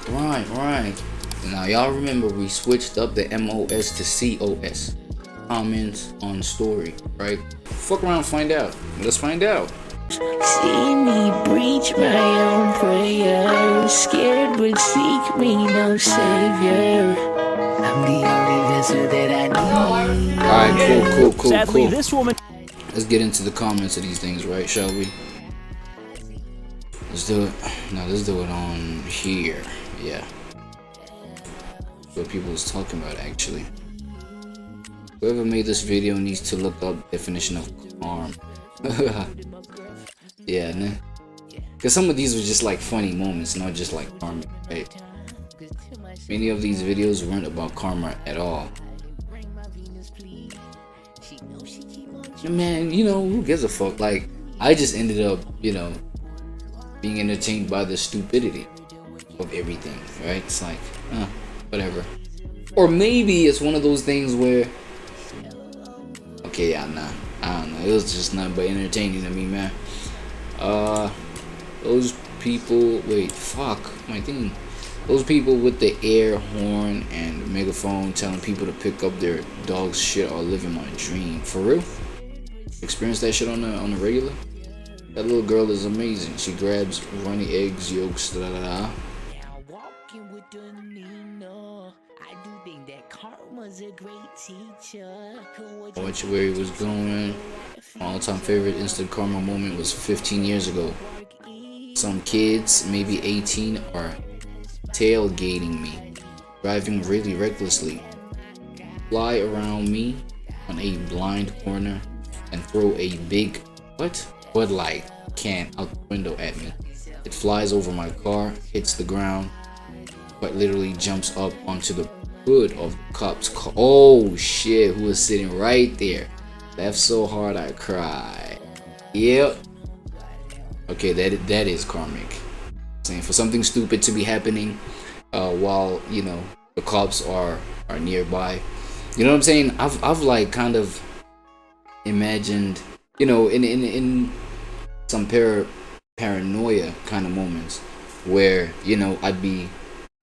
Right. Now y'all remember we switched up the MOS to COS. Comments on story, right? Fuck around, find out. Let's find out. See me breach my own prayer. Scared but seek me no savior. I'm the only vessel that I need. Alright, cool. Sadly, this woman. Let's get into the comments of these things, right? Shall we? Let's do it. No, let's do it on here. Yeah. What people was talking about, actually. Whoever made this video needs to look up definition of karma. Yeah, nah. Because some of these were just like funny moments, not just like karma, right? Many of these videos weren't about karma at all. Man, you know, who gives a fuck? Like, I just ended up, you know, being entertained by the stupidity of everything, right? It's like, whatever. Or maybe it's one of those things where, okay, yeah, nah, I don't know. It was just nothing but entertaining to me, man. Those people, wait, fuck, my thing. Those people with the air horn and megaphone telling people to pick up their dog's shit are living my dream. For real? Experience that shit on the regular? That little girl is amazing. She grabs runny eggs, yolks, da. Watch where he was going. My all-time favorite instant karma moment was 15 years ago. Some kids, maybe 18, are tailgating me, driving really recklessly, fly around me on a blind corner, and throw a big Bud Light can out the window at me. It flies over my car, hits the ground, but literally jumps up onto the hood of the cop's car. Oh shit, who was sitting right there? Laughed so hard I cried. Yep. Okay, that is karmic. Saying for something stupid to be happening while, you know, the cops are nearby. You know what I'm saying? I've like kind of imagined, you know, in some paranoia kind of moments where, you know, I'd be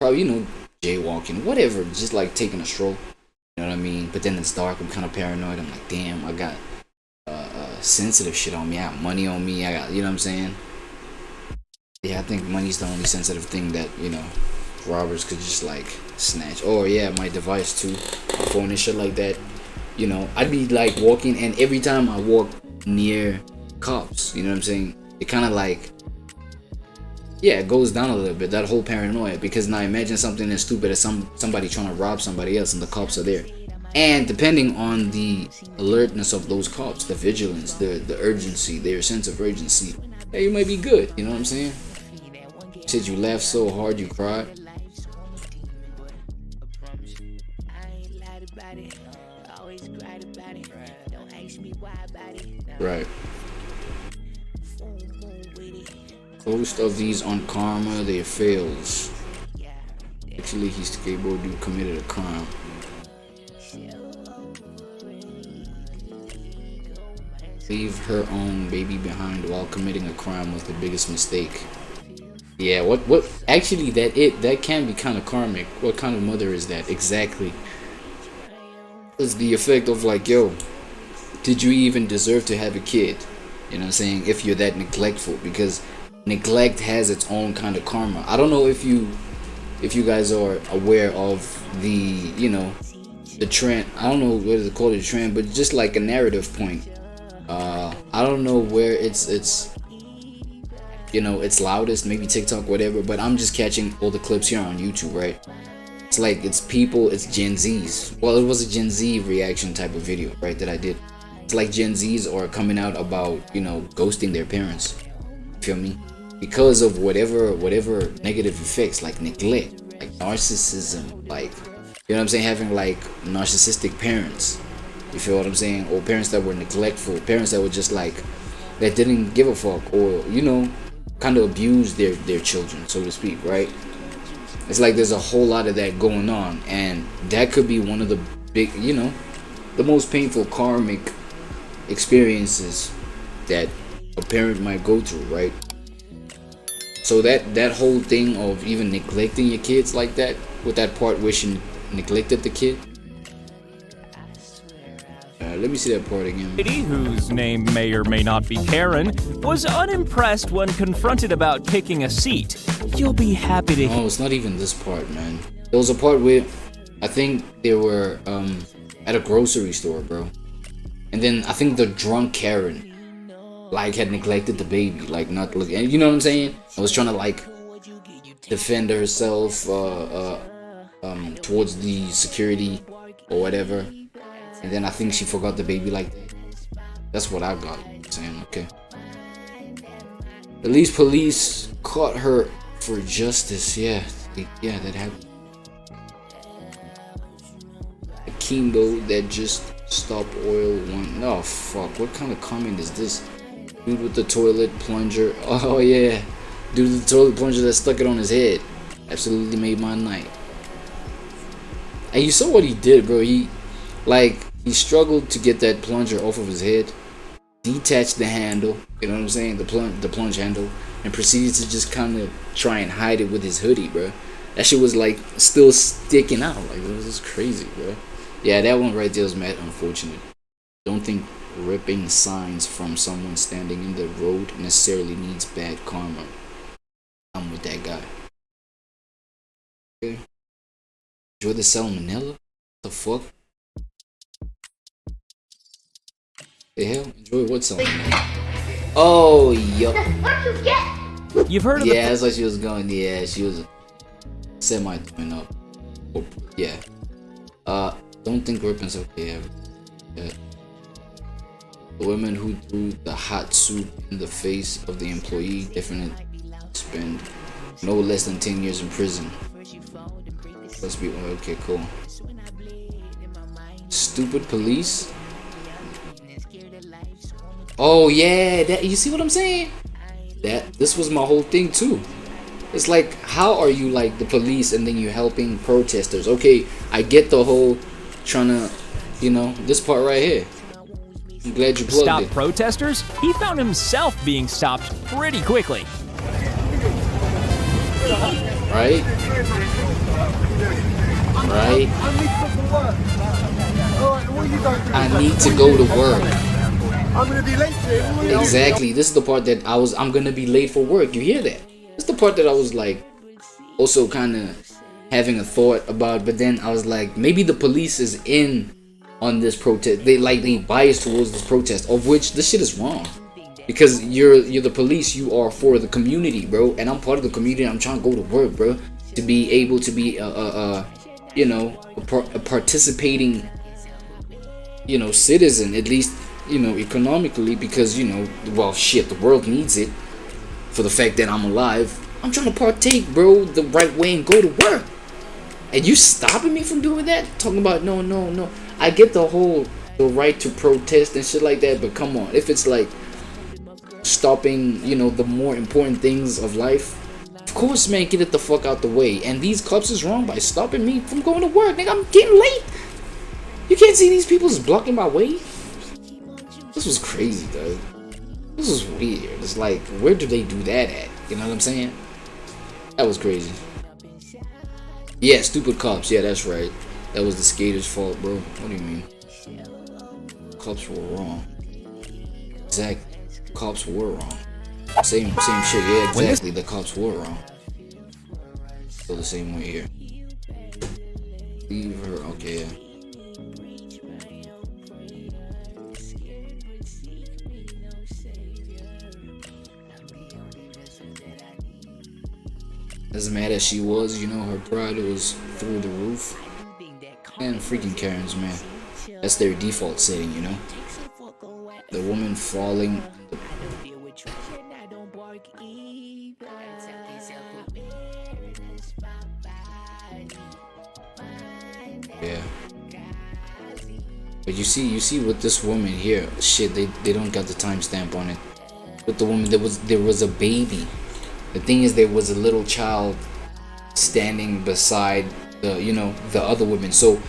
probably, you know, jaywalking, whatever, just like taking a stroll. You know what I mean? But then it's dark. I'm kind of paranoid. I'm like, damn, I got sensitive shit on me. I got money on me. I got, you know what I'm saying? Yeah, I think money's the only sensitive thing that, you know, robbers could just like snatch. Or yeah, my device too, my phone and shit like that. You know, I'd be like walking, and every time I walk near cops, you know what I'm saying, it kind of like, yeah, it goes down a little bit, that whole paranoia. Because now imagine something as stupid as somebody trying to rob somebody else and the cops are there. And depending on the alertness of those cops, the vigilance, the urgency, their sense of urgency, hey, you might be good, you know what I'm saying? You said you laughed so hard you cried. Right. Most of these on karma, they fails. Actually, he's skateboard dude committed a crime. Leave her own baby behind while committing a crime was the biggest mistake. Yeah, what actually that can be kind of karmic. What kind of mother is that exactly? It's the effect of like, yo, did you even deserve to have a kid? You know what I'm saying? If you're that neglectful, because neglect has its own kind of karma. I don't know if you guys are aware of the, you know, the trend. I don't know what to call it, a trend, but just like a narrative point. I don't know where it's you know, it's loudest, maybe TikTok, whatever, but I'm just catching all the clips here on YouTube, right? It's like, it's people, it's Gen Zs. Well, it was a Gen Z reaction type of video, right, that I did. It's like Gen Zs are coming out about, you know, ghosting their parents. Feel me? Because of whatever negative effects, like neglect, like narcissism, like, you know what I'm saying, having like narcissistic parents. You feel what I'm saying? Or parents that were neglectful, parents that were just like, that didn't give a fuck, or, you know, kind of abuse their children, so to speak, right? It's like there's a whole lot of that going on, and that could be one of the big, you know, the most painful karmic experiences that a parent might go through, right? So that whole thing of even neglecting your kids like that, with that part where she neglected the kid. Let me see that part again. Lady, whose name may or may not be Karen, was unimpressed when confronted about picking a seat. You'll be happy to. No, it's not even this part, man. There was a part where I think they were at a grocery store, bro, and then I think the drunk Karen like had neglected the baby, like not looking, you know what I'm saying? I was trying to like defend herself towards the security or whatever, and then I think she forgot the baby like that. That's what I got. Saying okay. At least police caught her for justice. Yeah, that happened. A Kimbo that just stopped oil one. No, fuck. What kind of comment is this? Dude with the toilet plunger. Oh yeah, dude with the toilet plunger that stuck it on his head. Absolutely made my night. And you saw what he did, bro. He struggled to get that plunger off of his head, detached the handle, you know what I'm saying, the plunge handle, and proceeded to just kind of try and hide it with his hoodie, bro. That shit was like still sticking out. Like, it was crazy, bro. Yeah, that one right there was mad unfortunate. Don't think ripping signs from someone standing in the road necessarily needs bad karma. I'm with that guy. Okay. Enjoy the salmonella? The fuck? The hell? Enjoy what salmonella? Oh, yup. You've heard of Yeah, that's what she was going. Yeah, she was semi-throwing up. Oh, yeah. Don't think ripping's okay. Yeah. The woman who threw the hot soup in the face of the employee definitely spend no less than 10 years in prison. Let's be okay, cool. Stupid police. Oh yeah, that, you see what I'm saying? This was my whole thing too. It's like, how are you like the police and then you're helping protesters? Okay, I get the whole trying to, you know, this part right here. I'm glad you plugged Stop it. protesters? He found himself being stopped pretty quickly. Right? Right? I need to go to work. I'm gonna be late today. Exactly. This is the part that I'm gonna be late for work. You hear that? This is the part that I was like also kind of having a thought about, but then I was like, maybe the police is in on this protest. They bias towards this protest, of which this shit is wrong. Because you're the police, you are for the community, bro, and I'm part of the community. I'm trying to go to work, bro, to be able to be you know, a participating, you know, citizen, at least, you know, economically, because, you know, well, shit, the world needs it for the fact that I'm alive. I'm trying to partake, bro, the right way and go to work, and you stopping me from doing that? Talking about no. I get the right to protest and shit like that, but come on, if it's like stopping, you know, the more important things of life, of course, man, get it the fuck out the way. And these cops is wrong by stopping me from going to work. Nigga, I'm getting late. You can't see these people is blocking my way. This was crazy, dude. This was weird. It's like, where do they do that at? You know what I'm saying? That was crazy. Yeah, stupid cops. Yeah, that's right. That was the skaters' fault, bro. What do you mean? Cops were wrong. Exactly. Cops were wrong. Same shit. Yeah, exactly. The cops were wrong. Still the same way here. Leave her. Okay, yeah. As mad as she was, you know, her pride was through the roof. And freaking Karens, man. That's their default setting, you know. The woman falling. Yeah. But you see with this woman here, shit, they don't got the timestamp on it. With the woman, there was a baby. The thing is, there was a little child standing beside the other women. So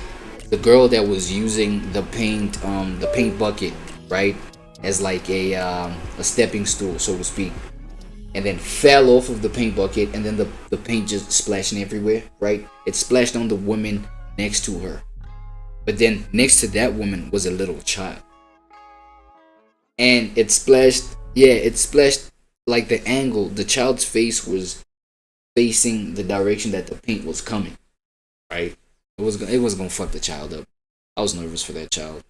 the girl that was using the paint bucket, right, as like a stepping stool, so to speak. and then fell off of the paint bucket, and then the paint just splashing everywhere, right? It splashed on the woman next to her. But then next to that woman was a little child. And it splashed, it splashed like the angle. The child's face was facing the direction that the paint was coming, right? It was gonna fuck the child up. I was nervous for that child.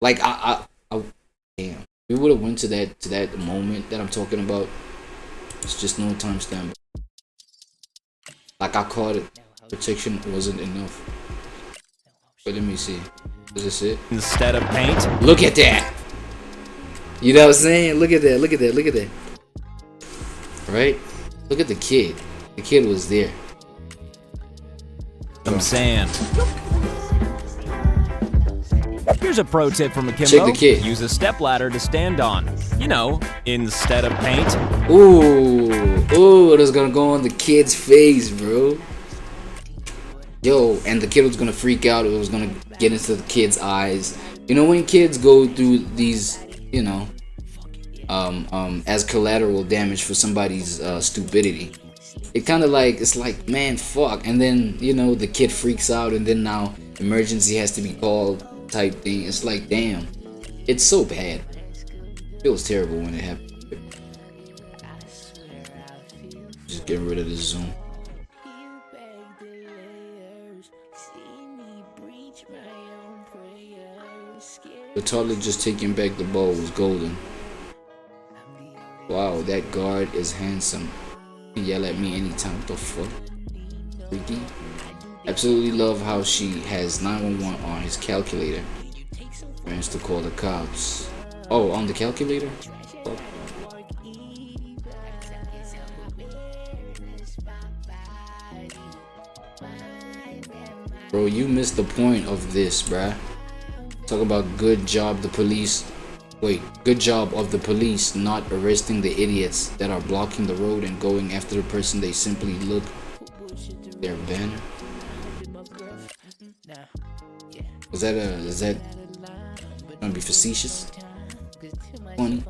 Like I damn. We would have went to that moment that I'm talking about. It's just no timestamp. Like I caught it. Protection wasn't enough. But let me see. Is this it? Instead of paint. Look at that. You know what I'm saying? Look at that. Look at that. Look at that. Right? Look at the kid. The kid was there. Some sand. Here's a pro tip from Akimbo. Check the kid. Use a stepladder to stand on. You know, instead of paint. Ooh, that's gonna go on the kid's face, bro. Yo, and the kid was gonna freak out. It was gonna get into the kid's eyes. You know, when kids go through these, you know, as collateral damage for somebody's stupidity, it kind of like, it's like, man, fuck. And then, you know, the kid freaks out, and then now emergency has to be called type thing. It's like, damn, it's so bad. It feels terrible when it happens. Just getting rid of the zoom. The toddler just taking back the ball was golden. Wow, that guard is handsome. He can yell at me anytime. What the fuck? Freaky. Absolutely love how she has 911 on his calculator. Friends to call the cops. Oh, on the calculator? Oh. Bro, you missed the point of this, bruh. Talk about good job the police. Wait, good job of the police not arresting the idiots that are blocking the road and going after the person they simply look their banner. Is that gonna be facetious? Funny.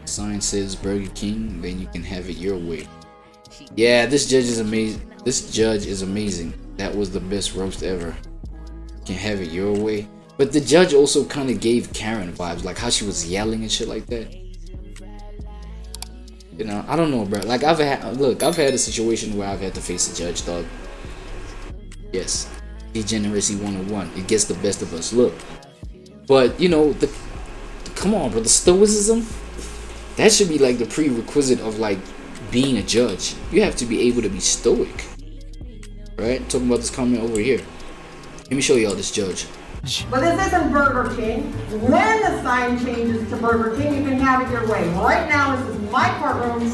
Sign says Burger King, then you can have it your way. Yeah, this judge is amazing. This judge is amazing. That was the best roast ever. You can have it your way. But the judge also kind of gave Karen vibes, like how she was yelling and shit like that. You know, I don't know, bro. Like I've had a situation where I've had to face a judge, dog. Yes, degeneracy 101. It gets the best of us. Look, but you know, come on, bro. The stoicism, that should be like the prerequisite of like being a judge. You have to be able to be stoic, right? Talking about this comment over here. Let me show y'all this judge. But this isn't Burger King. When the sign changes to Burger King, you can have it your way. Right now, this is my courtroom.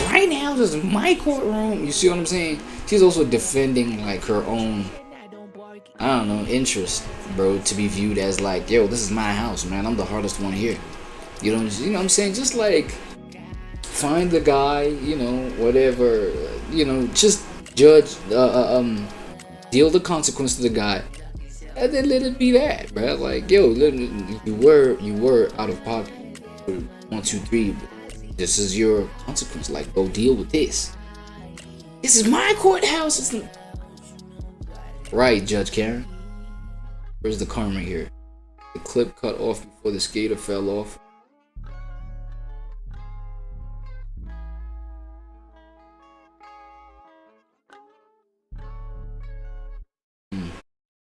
Right now, this is my courtroom. You see what I'm saying? She's also defending like her own, I don't know, interest, bro, to be viewed as like, yo, this is my house, man. I'm the hardest one here. You know what I'm saying? Just like find the guy, you know, whatever, you know, just judge, deal the consequence to the guy. And then let it be that, bro. Like, yo, you were out of pocket. 1, 2, 3. This is your consequence. Like, go deal with this. This is my courthouse. Right, Judge Karen. Where's the karma here? The clip cut off before the skater fell off.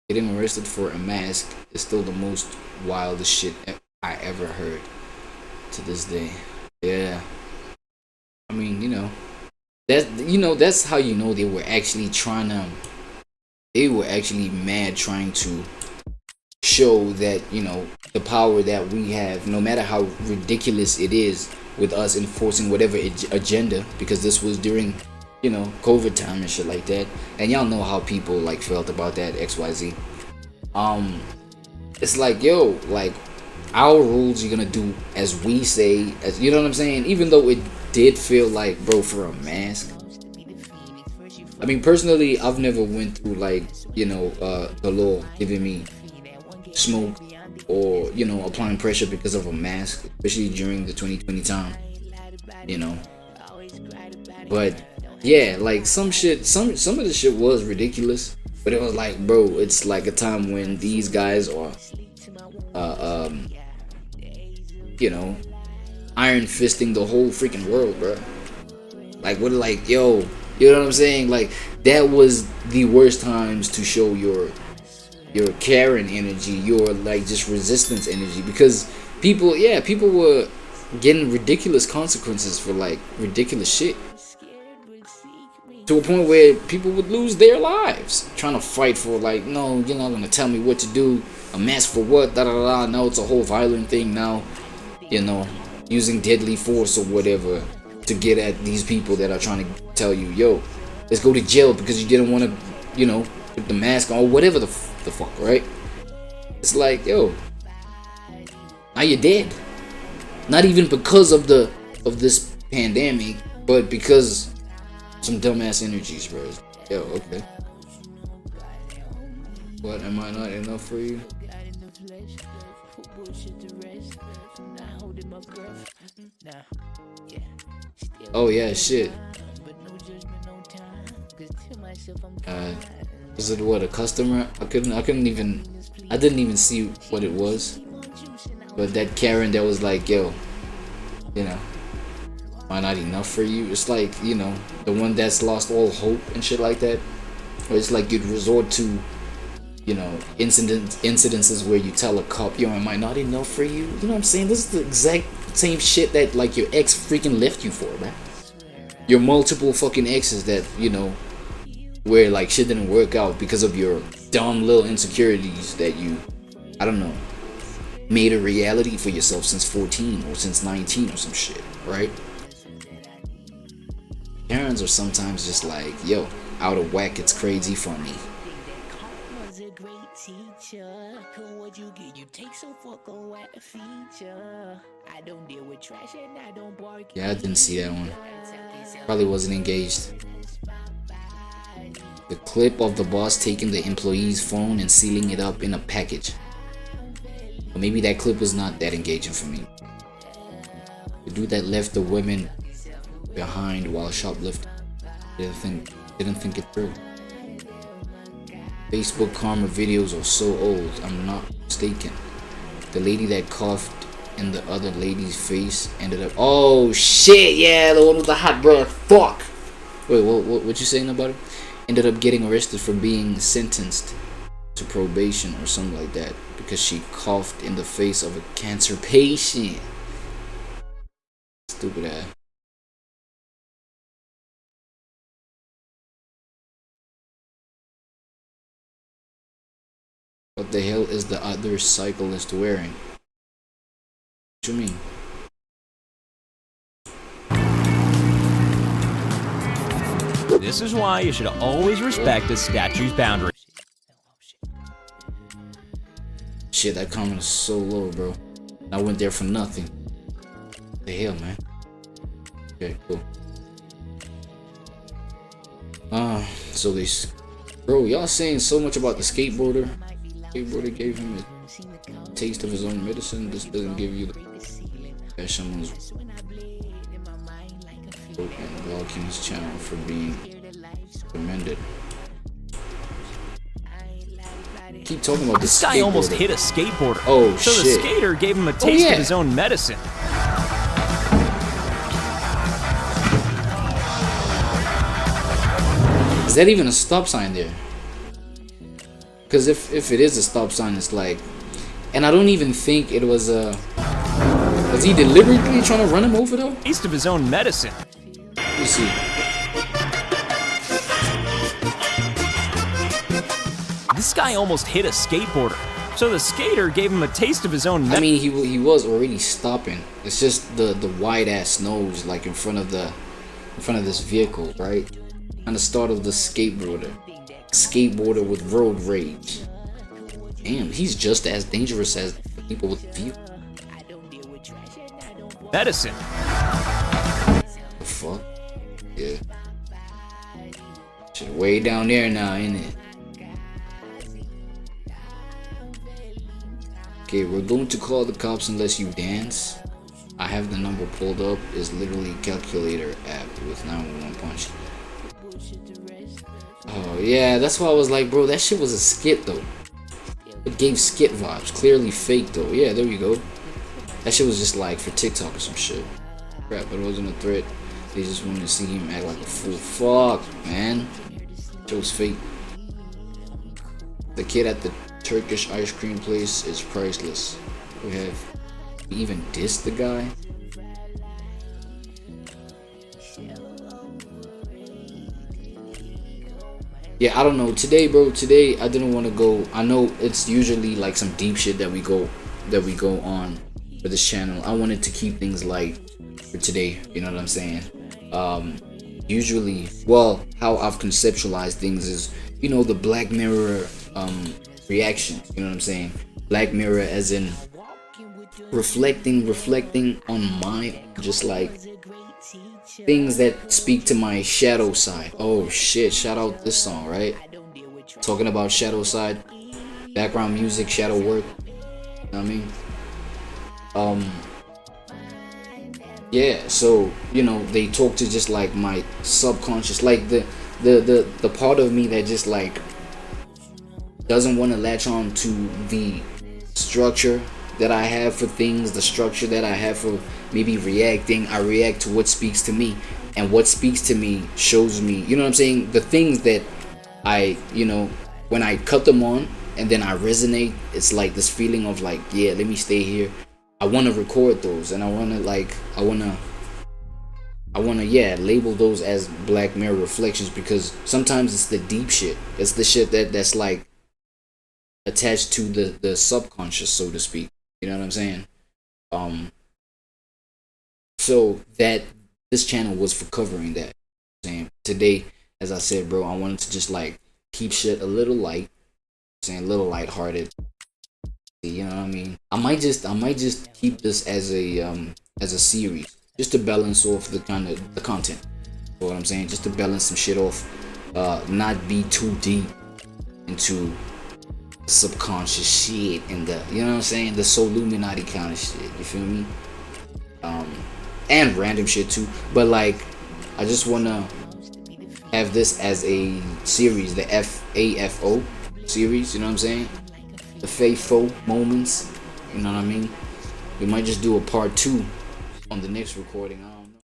Getting arrested for a mask is still the most wildest shit I ever heard to this day. Yeah, I mean, that's how you know they were actually mad trying to show that, you know, the power that we have, no matter how ridiculous it is with us enforcing whatever agenda, because this was during, you know, COVID time and shit like that, and y'all know how people like felt about that XYZ. It's like, yo, like our rules, you're gonna do as we say, as you know what I'm saying. Even though it did feel like, bro, for a mask. I mean, personally, I've never went through like, you know, the law giving me smoke or, you know, applying pressure because of a mask, especially during the 2020 time. you know. But yeah, like some of the shit was ridiculous, but it was like, bro, it's like a time when these guys are you know, iron fisting the whole freaking world, bro. Like, what, like, yo, you know what I'm saying? Like, that was the worst times to show your Karen energy, your like just resistance energy, because people were getting ridiculous consequences for like ridiculous shit, to a point where people would lose their lives trying to fight for, like, no, you're not gonna tell me what to do, a mask for what, da da da. Now it's a whole violent thing now, you know, using deadly force or whatever to get at these people that are trying to tell you, yo, let's go to jail because you didn't want to, you know, put the mask on or whatever the fuck, right? It's like, yo, now you're dead. Not even because of this pandemic, but because some dumbass energies, bro. Yo, okay. What, am I not enough for you? Oh yeah, shit. Was it what, a customer? I didn't even see what it was. But that Karen that was like, yo, you know, am I not enough for you? It's like, you know, the one that's lost all hope and shit like that. Or it's like you'd resort to, you know, incidences where you tell a cop, yo, am I not enough for you? You know what I'm saying? This is the exact same shit that like your ex freaking left you for, man. Your multiple fucking exes that, you know, where like shit didn't work out because of your dumb little insecurities that you, I don't know, made a reality for yourself since 14 or since 19 or some shit, right? Parents are sometimes just like, yo, out of whack, it's crazy funny. Yeah, I didn't see that one. Probably wasn't engaged. The clip of the boss taking the employee's phone and sealing it up in a package. Or maybe that clip was not that engaging for me. The dude that left the women behind while shoplifting didn't think it through. Facebook karma videos are so old, I'm not mistaken. The lady that coughed in the other lady's face ended up, oh shit, yeah, the one with the hot breath, fuck. Wait, what you saying about it? Ended up getting arrested for being sentenced to probation or something like that because she coughed in the face of a cancer patient. Stupid ass. What the hell is the other cyclist wearing? What you mean? This is why you should always respect a statue's boundaries. Shit, that comment is so low, bro. I went there for nothing. What the hell, man? Okay, cool. So this, bro, y'all saying so much about the skateboarder. Skateboarder gave him a taste of his own medicine. This doesn't give you that someone's and blocking his channel for being recommended. Keep talking about this guy almost hit a skateboarder. Oh so shit. So the skater gave him a taste of his own medicine. Is that even a stop sign there? Because if it is a stop sign, it's like, and I don't even think it was a. Was he deliberately trying to run him over though? Taste of his own medicine. Let me see. This guy almost hit a skateboarder. So the skater gave him a taste of his own medicine. I mean, he was already stopping. It's just the wide ass nose, like in front of this vehicle, right? On the start of the skateboarder with road rage. Damn, he's just as dangerous as the people with the vehicle. Medicine. The fuck? Yeah. Shit, way down there now, ain't it? Okay, we're going to call the cops unless you dance. I have the number pulled up. Is literally calculator app with 911 punch. Oh yeah, that's why I was like, bro, that shit was a skit though. It gave skit vibes. Clearly fake though. Yeah, there you go. That shit was just like for TikTok or some shit. Crap, but it wasn't a threat. They just wanted to see him act like a fool. Fuck, man. It was fake. The kid at the Turkish ice cream place is priceless. We even dissed the guy. Yeah, I don't know. Today, bro, today I didn't want to go. I know it's usually like some deep shit that we go on for this channel. I wanted to keep things light for today, you know what I'm saying? Usually, well, how I've conceptualized things is, you know, the Black Mirror reaction, you know what I'm saying? Black Mirror as in reflecting on my, just like things that speak to my shadow side. Oh shit, shout out this song, right? Talking about shadow side, background music, shadow work, you know what I mean? Yeah, so you know, they talk to just like my subconscious, like the part of me that just like doesn't want to latch on to the structure that I have for things, the structure that I have for maybe reacting. I react to what speaks to me, and what speaks to me shows me, you know what I'm saying, the things that I, you know, when I cut them on and then I resonate, it's like this feeling of like, yeah, let me stay here. I want to record those, and I want to yeah, label those as Black Mirror reflections, because sometimes it's the deep shit. It's the shit that's like attached to the subconscious, so to speak. You know what I'm saying? So that this channel was for covering that. Saying today, as I said, bro, I wanted to just like keep shit a little light, saying a little lighthearted. You know what I mean? I might just keep this as a series, just to balance off the content. You know what I'm saying? Just to balance some shit off, not be too deep into subconscious shit and the, you know what I'm saying, the Illuminati kind of shit. You feel me? And random shit too. But like, I just wanna have this as a series, the FAFO series. You know what I'm saying? The faithful moments, you know what I mean? We might just do a part 2 on the next recording. I don't know.